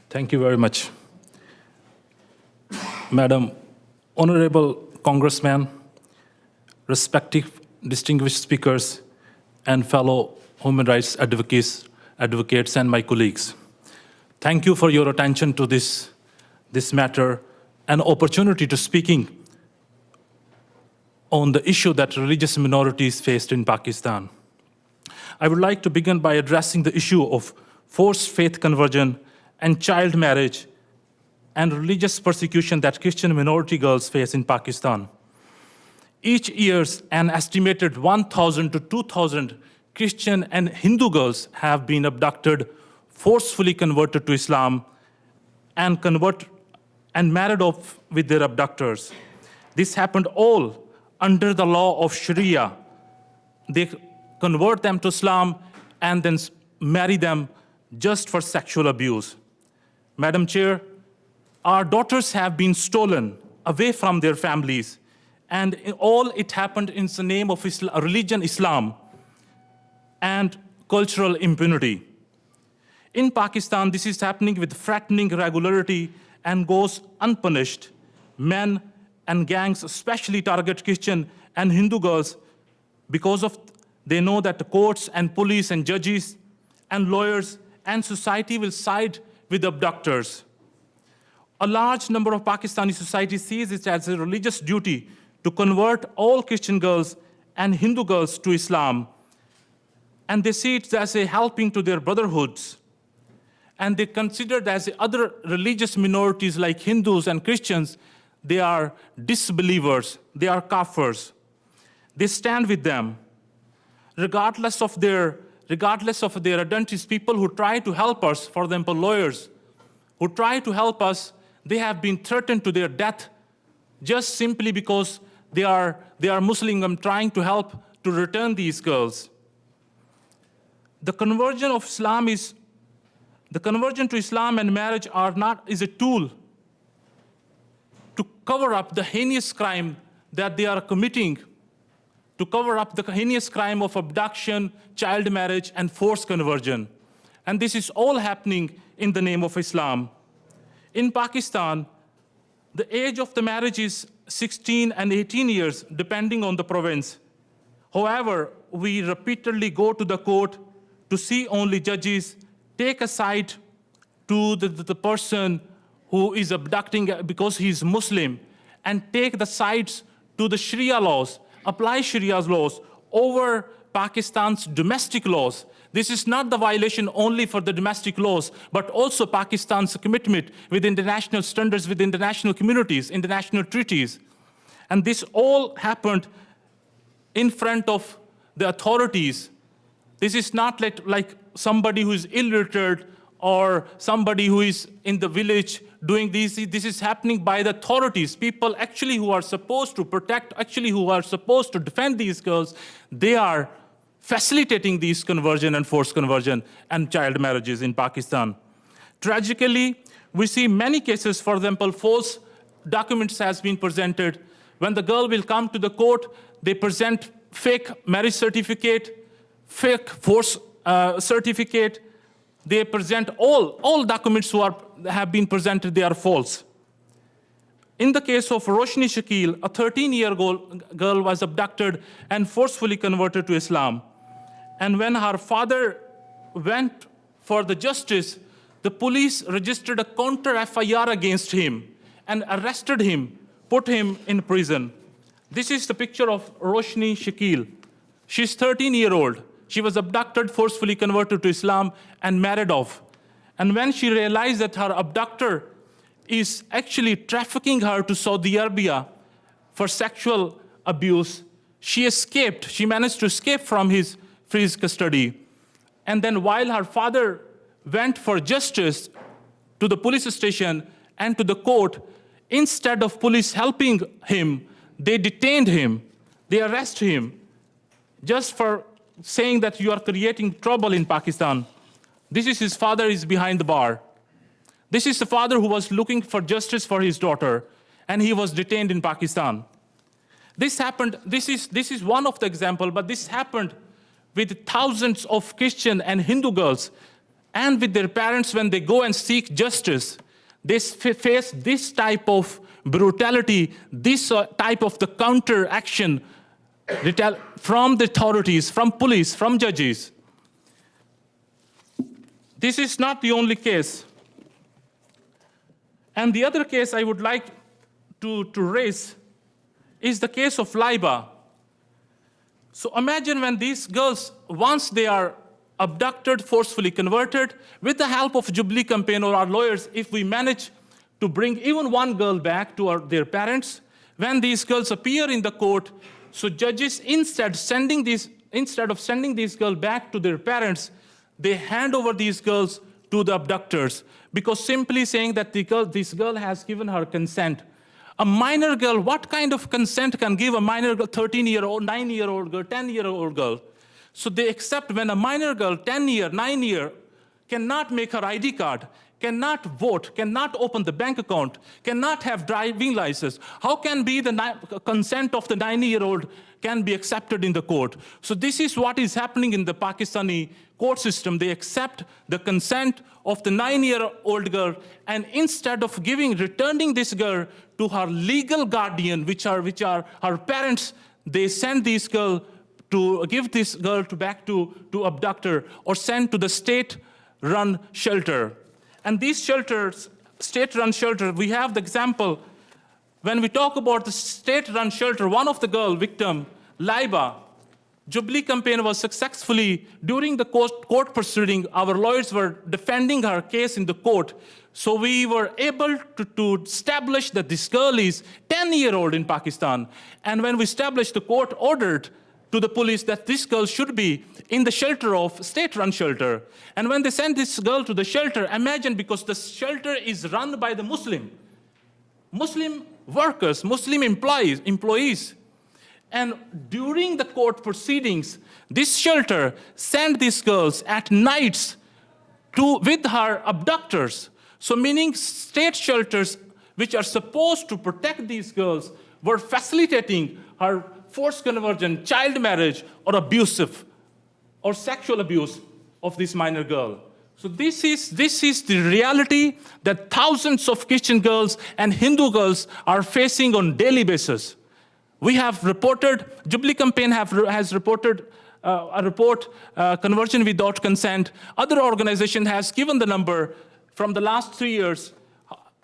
Thank you very much. Madam, Honorable Congressman, respected distinguished speakers, and fellow human rights advocates and my colleagues. Thank you for your attention to this matter and opportunity to speaking on the issue that religious minorities faced in Pakistan. I would like to begin by addressing the issue of forced faith conversion and child marriage and religious persecution that Christian minority girls face in Pakistan. Each year, an estimated 1,000 to 2,000 Christian and Hindu girls have been abducted, forcefully converted to Islam, and married off with their abductors. This happened all under the law of Sharia. They convert them to Islam and then marry them just for sexual abuse. Madam Chair, our daughters have been stolen away from their families, and all it happened in the name of religion Islam and cultural impunity. In Pakistan, this is happening with frightening regularity and goes unpunished. Men and gangs especially target Christian and Hindu girls because they know that the courts and police and judges and lawyers and society will side with abductors. A large number of Pakistani society sees it as a religious duty to convert all Christian girls and Hindu girls to Islam. And they see it as a helping to their brotherhoods. And they consider it as other religious minorities like Hindus and Christians, they are disbelievers, they are kafirs. They stand with them. Regardless of their identities, people who try to help us, for example, lawyers, who try to help us, they have been threatened to their death just simply because they are Muslim and trying to help to return these girls. The conversion to Islam and marriage is a tool to cover up the heinous crime that they are committing, to cover up the heinous crime of abduction, child marriage, and forced conversion. And this is all happening in the name of Islam. In Pakistan, the age of the marriage is 16 and 18 years, depending on the province. However, we repeatedly go to the court to see only judges take a side to the person who is abducting because he is Muslim, and take the sides to the Sharia laws, apply Sharia's laws over Pakistan's domestic laws. This is not the violation only for the domestic laws, but also Pakistan's commitment with international standards, with international communities, international treaties. And this all happened in front of the authorities. This is not like somebody who is illiterate or somebody who is in the village doing this. This is happening by the authorities, people actually who are supposed to protect, actually who are supposed to defend these girls. They are facilitating these conversion and forced conversion and child marriages in Pakistan. Tragically, we see many cases, for example, false documents has been presented. When the girl will come to the court, they present fake marriage certificate, fake force certificate. They present all documents have been presented, they are false. In the case of Roshni Shakil, a 13-year-old girl was abducted and forcefully converted to Islam. And when her father went for the justice, the police registered a counter FIR against him and arrested him, put him in prison. This is the picture of Roshni Shakil. She's 13-year-old. She was abducted, forcefully converted to Islam, and married off. And when she realized that her abductor is actually trafficking her to Saudi Arabia for sexual abuse, she escaped. She managed to escape from his custody. And then while her father went for justice to the police station and to the court, instead of police helping him, they detained him. They arrested him just for saying that you are creating trouble in Pakistan. This is his father is behind the bar. This is the father who was looking for justice for his daughter, and he was detained in Pakistan. This happened, this is one of the examples, but this happened with thousands of Christian and Hindu girls. and with their parents when they go and seek justice, they face this type of brutality, this type of the counteraction from the authorities, from police, from judges. This is not the only case. And the other case I would like to raise is the case of Laiba. So imagine when these girls, once they are abducted, forcefully converted, with the help of Jubilee campaign or our lawyers, if we manage to bring even one girl back to their parents, when these girls appear in the court, so judges, instead of sending these girls back to their parents, they hand over these girls to the abductors, because simply saying that this girl has given her consent. A minor girl, what kind of consent can give a minor girl, 13-year-old, 9-year-old girl, 10-year-old girl? So they accept when a minor girl, 10-year, 9-year, cannot make her ID card, cannot vote, cannot open the bank account, cannot have driving license. How can be the consent of the 9-year-old can be accepted in the court? So this is what is happening in the Pakistani court system. They accept the consent of the 9-year-old girl, and instead of returning this girl to her legal guardian, which are her parents, they send this girl to give this girl back to abductor, or send to the state-run shelter. And these shelters, state-run shelter, we have the example, when we talk about the state-run shelter, one of the girl victim, Laiba, Jubilee campaign was successfully, during the court proceeding, our lawyers were defending her case in the court. So we were able to establish that this girl is 10-year-old in Pakistan. And when we established, the court ordered to the police that this girl should be in the shelter of state-run shelter. And when they sent this girl to the shelter, imagine, because the shelter is run by the Muslim workers, Muslim employees. And during the court proceedings, this shelter sent these girls at nights with her abductors. So meaning state shelters, which are supposed to protect these girls, were facilitating her forced conversion, child marriage, or abusive or sexual abuse of this minor girl. So this is the reality that thousands of Christian girls and Hindu girls are facing on daily basis. We have reported, Jubilee campaign has reported a report, conversion without consent. Other organization has given the number from the last 3 years,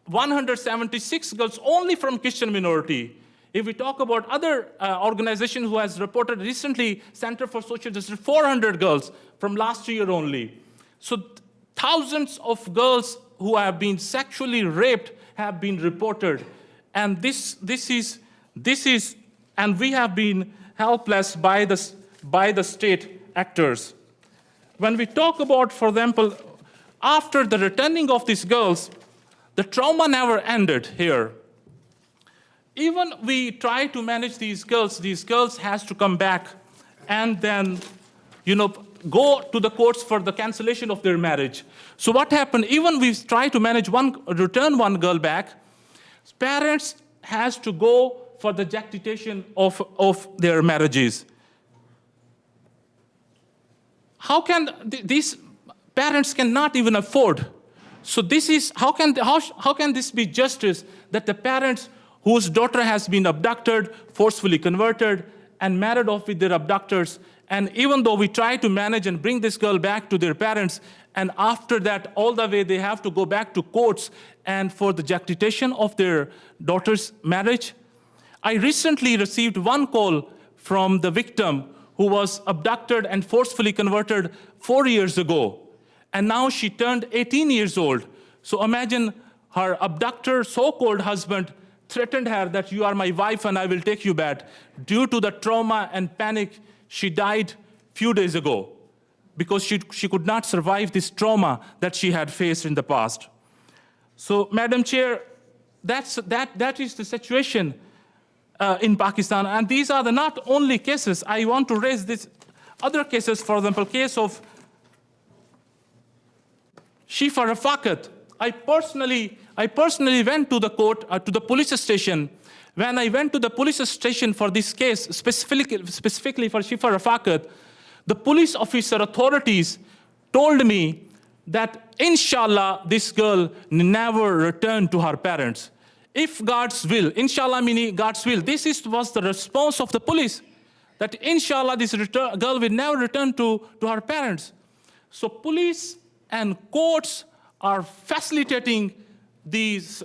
176 girls only from Christian minority. If we talk about other organization who has reported recently, Center for Social Justice, 400 girls from last year only. So thousands of girls who have been sexually raped have been reported. And this is, and we have been helpless by the state actors. When we talk about, for example, after the returning of these girls, the trauma never ended here. Even we try to manage these girls has to come back and then, go to the courts for the cancellation of their marriage. So what happened, even we try to return one girl back, parents has to go for the jactitation of their marriages. How can these parents cannot even afford? So this is, how can this be justice that the parents whose daughter has been abducted, forcefully converted, and married off with their abductors, and even though we try to manage and bring this girl back to their parents, and after that, all the way they have to go back to courts and for the jactitation of their daughter's marriage. I recently received one call from the victim who was abducted and forcefully converted 4 years ago. And now she turned 18 years old. So imagine her abductor, so-called husband, threatened her that you are my wife and I will take you back. Due to the trauma and panic, she died few days ago because she could not survive this trauma that she had faced in the past. So, Madam Chair, that is the situation in Pakistan. And these are the not only cases. I want to raise these other cases, for example, case of Shifa Rafaqat. I personally went to the court, to the police station. When I went to the police station for this case, specifically for Shifa Rafaqat, the police officer authorities told me that inshallah this girl never return to her parents. If God's will, inshallah meaning God's will, was the response of the police, that inshallah this girl will never return to her parents. So police and courts are facilitating these